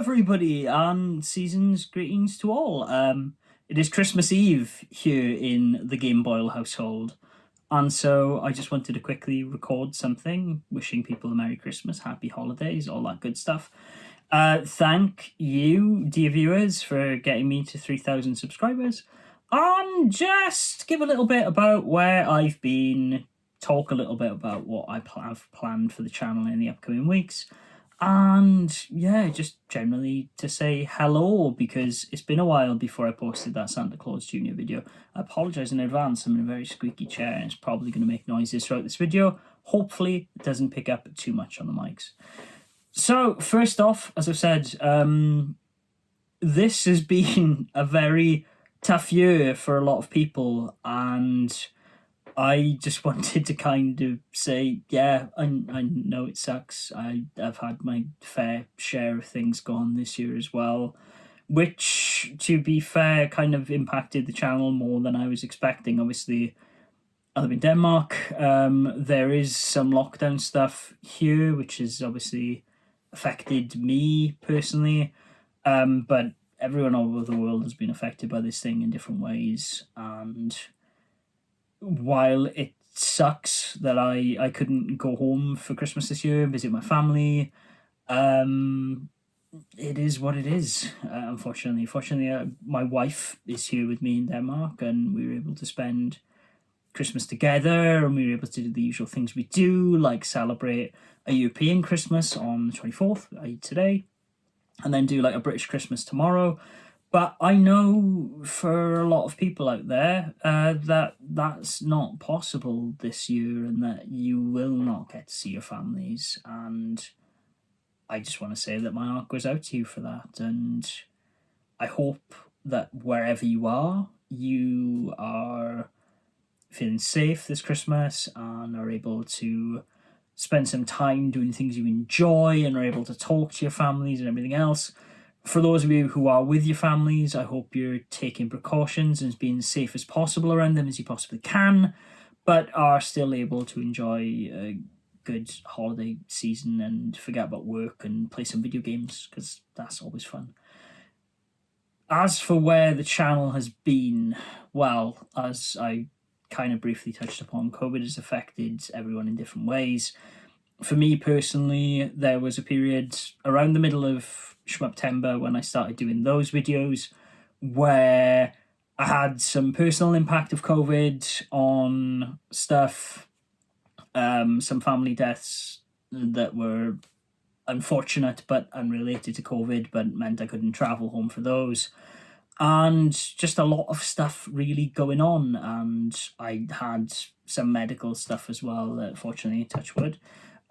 everybody, and season's greetings to all. It is Christmas Eve here in the Game Boyle household, and so I just wanted to quickly record something, wishing people a Merry Christmas, Happy Holidays, all that good stuff. Thank you, dear viewers, for getting me to 3,000 subscribers, and just give a little bit about where I've been, talk a little bit about what I have planned for the channel in the upcoming weeks. And yeah, just generally to say hello, because it's been a while before I posted that Santa Claus Jr. video. I apologise in advance, I'm in a very squeaky chair and it's probably going to make noises throughout this video. Hopefully it doesn't pick up too much on the mics. So first off, as I've said, this has been a very tough year for a lot of people, and I just wanted to kind of say, yeah, I know it sucks. I've had my fair share of things go on this year as well, which, to be fair, kind of impacted the channel more than I was expecting. Obviously, I live in Denmark. There is some lockdown stuff here, which has obviously affected me personally. But everyone all over the world has been affected by this thing in different ways, and while it sucks that I couldn't go home for Christmas this year and visit my family, it is what it is, unfortunately. Fortunately, my wife is here with me in Denmark, and we were able to spend Christmas together, and we were able to do the usual things we do, like celebrate a European Christmas on the 24th, i.e. today, and then do like a British Christmas tomorrow. But I know for a lot of people out there that that's not possible this year, and that you will not get to see your families. And I just want to say that my heart goes out to you for that. And I hope that wherever you are feeling safe this Christmas and are able to spend some time doing things you enjoy and are able to talk to your families and everything else. For those of you who are with your families, I hope you're taking precautions and being as safe as possible around them as you possibly can, but are still able to enjoy a good holiday season and forget about work and play some video games, because that's always fun. As for where the channel has been, well, as I kind of briefly touched upon, COVID has affected everyone in different ways. For me personally, there was a period around the middle of September when I started doing those videos where I had some personal impact of COVID on stuff, some family deaths that were unfortunate but unrelated to COVID, but meant I couldn't travel home for those, and just a lot of stuff really going on. And I had some medical stuff as well that, fortunately, touch wood,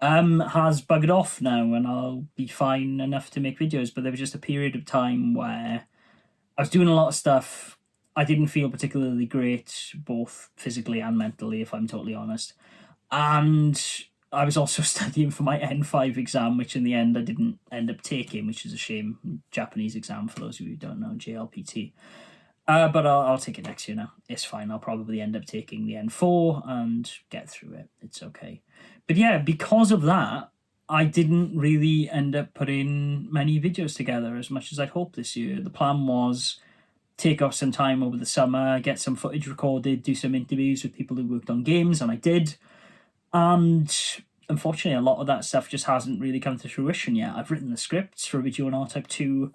has buggered off now, and I'll be fine enough to make videos. But there was just a period of time where I was doing a lot of stuff. I didn't feel particularly great, both physically and mentally, if I'm totally honest. And I was also studying for my N5 exam, which in the end I didn't end up taking, which is a shame. Japanese exam, for those of you who don't know, JLPT. But I'll take it next year now. It's fine. I'll probably end up taking the N4 and get through it. It's okay. But yeah, because of that, I didn't really end up putting many videos together as much as I'd hoped this year. The plan was take off some time over the summer, get some footage recorded, do some interviews with people who worked on games, and I did. And unfortunately, a lot of that stuff just hasn't really come to fruition yet. I've written the scripts for Video and R-Type 2,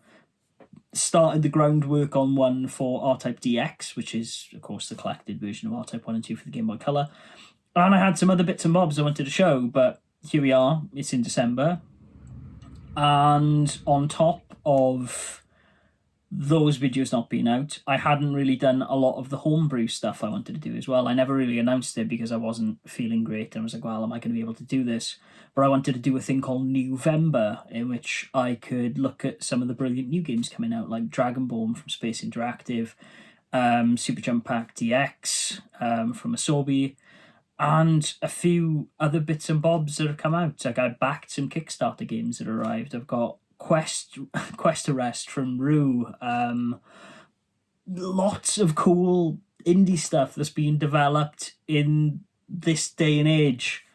started the groundwork on one for R-Type DX, which is, of course, the collected version of R-Type 1 and 2 for the Game Boy Color. And I had some other bits and bobs I wanted to show, but here we are. It's in December. And on top of those videos not being out, I hadn't really done a lot of the homebrew stuff I wanted to do as well. I never really announced it because I wasn't feeling great, and I was like, well, am I going to be able to do this? But I wanted to do a thing called November, in which I could look at some of the brilliant new games coming out, like Dragonborn from Space Interactive, Super Jump Pack DX from Asobi, and a few other bits and bobs that have come out. Like, I backed some Kickstarter games that arrived. I've got Quest Arrest from Brew. Lots of cool indie stuff that's being developed in this day and age.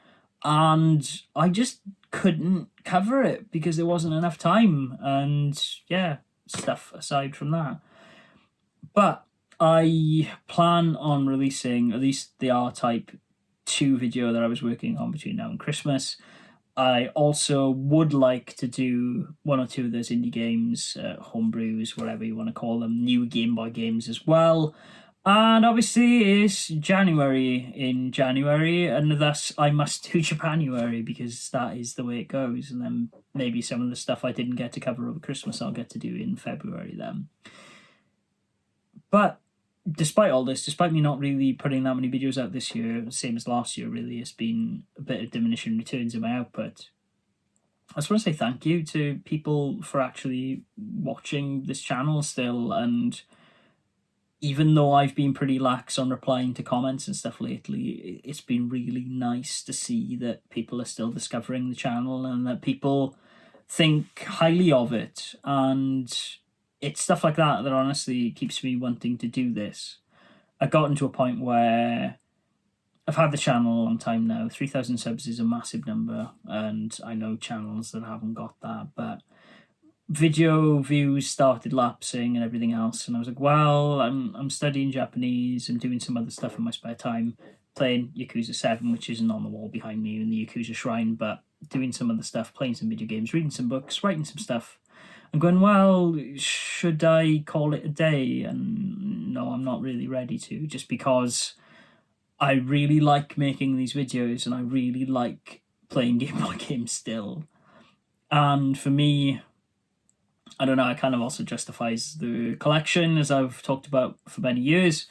and I just couldn't cover it because there wasn't enough time, and yeah, stuff aside from that. But I plan on releasing at least the R-Type 2 video that I was working on between now and Christmas. I also would like to do one or two of those indie games, homebrews, whatever you want to call them, new Game Boy games as well. And obviously, it's January in January, and thus I must do Japanuary because that is the way it goes. And then maybe some of the stuff I didn't get to cover over Christmas, I'll get to do in February then. But despite all this, despite me not really putting that many videos out this year, same as last year, really, it's been a bit of diminishing returns in my output. I just want to say thank you to people for actually watching this channel still, and even though I've been pretty lax on replying to comments and stuff lately, it's been really nice to see that people are still discovering the channel and that people think highly of it. And it's stuff like that that honestly keeps me wanting to do this. I've gotten to a point where I've had the channel a long time now. 3,000 subs is a massive number, and I know channels that haven't got that, but video views started lapsing and everything else, and I was like, well, I'm studying Japanese, I'm doing some other stuff in my spare time, playing Yakuza 7, which isn't on the wall behind me in the Yakuza Shrine, but doing some other stuff, playing some video games, reading some books, writing some stuff. I'm going, well, should I call it a day? And no, I'm not really ready to, just because I really like making these videos and I really like playing Game Boy games still. And for me, I don't know, it kind of also justifies the collection, as I've talked about for many years.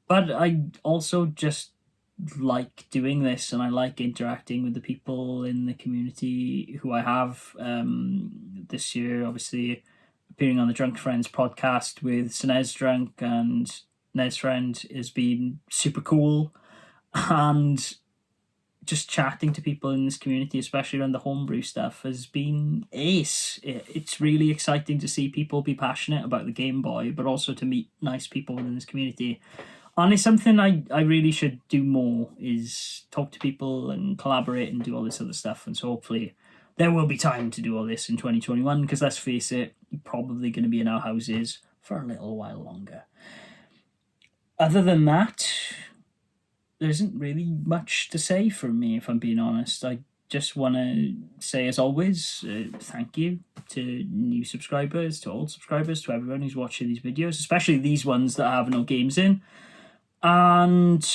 But I also just like doing this, and I like interacting with the people in the community who I have. This year, obviously, appearing on the Drunk Friends podcast with Sinez Drunk and Nez Friend has been super cool. And just chatting to people in this community, especially around the homebrew stuff, has been ace. It's really exciting to see people be passionate about the Game Boy, but also to meet nice people within this community. And it's something I really should do more, is talk to people and collaborate and do all this other stuff. And so hopefully there will be time to do all this in 2021, because let's face it, we're probably going to be in our houses for a little while longer. Other than that, there isn't really much to say from me, if I'm being honest. I just want to say, as always, thank you to new subscribers, to old subscribers, to everyone who's watching these videos, especially these ones that have no games in. And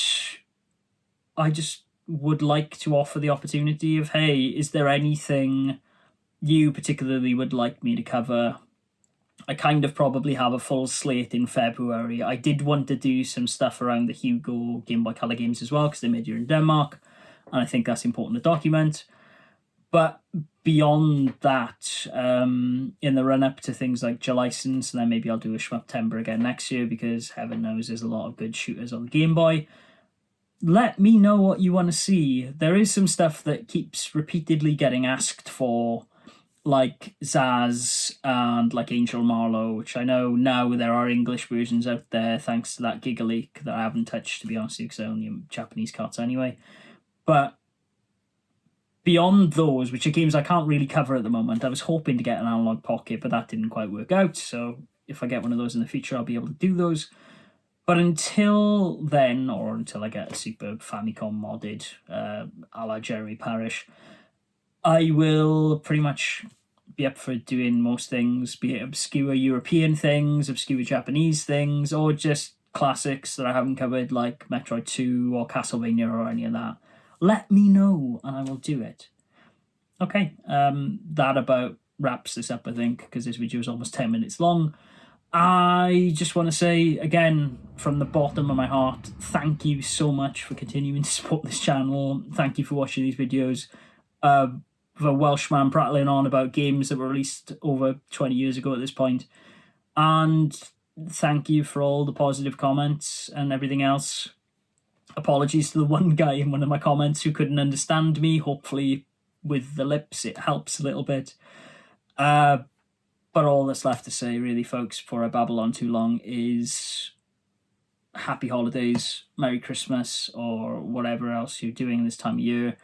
I just would like to offer the opportunity of, hey, is there anything you particularly would like me to cover? I kind of probably have a full slate in February. I did want to do some stuff around the Hugo Game Boy Color games as well, because they're made here in Denmark, and I think that's important to document. But beyond that, in the run-up to things like Julicens, and then maybe I'll do a Schmuptember again next year, because heaven knows there's a lot of good shooters on the Game Boy. Let me know what you want to see. There is some stuff that keeps repeatedly getting asked for, like Zaz and like Angel Marlowe, which I know now there are English versions out there thanks to that Giga leak that I haven't touched, to be honest, because I only am Japanese cards anyway. But beyond those, which are games I can't really cover at the moment, I was hoping to get an Analog Pocket, but that didn't quite work out. So if I get one of those in the future, I'll be able to do those. But until then, or until I get a Super Famicom modded, a la Jeremy Parish, I will pretty much be up for doing most things, be it obscure European things, obscure Japanese things, or just classics that I haven't covered, like Metroid 2 or Castlevania or any of that. Let me know and I will do it. Okay, that about wraps this up, I think, because this video is almost 10 minutes long. I just want to say, again, from the bottom of my heart, thank you so much for continuing to support this channel. Thank you for watching these videos. The Welshman prattling on about games that were released over 20 years ago at this point. And thank you for all the positive comments and everything else. Apologies to the one guy in one of my comments who couldn't understand me. Hopefully with the lips it helps a little bit. But all that's left to say, really, folks, before I babble on too long, is happy holidays, Merry Christmas, or whatever else you're doing this time of year.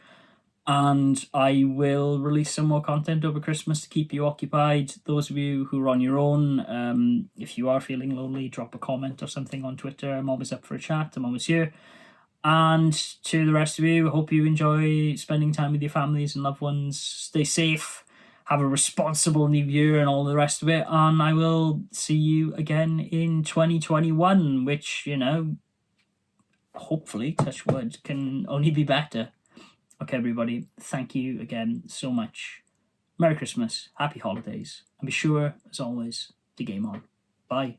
and I will release some more content over Christmas to keep you occupied. Those of you who are on your own, if you are feeling lonely, drop a comment or something on Twitter. I'm always up for a chat. I'm always here. And to the rest of you, I hope you enjoy spending time with your families and loved ones. Stay safe, have a responsible new year, and all the rest of it. And I will see you again in 2021, which, hopefully, touch wood, can only be better. Okay, everybody, thank you again so much. Merry Christmas, happy holidays, and be sure, as always, to game on. Bye.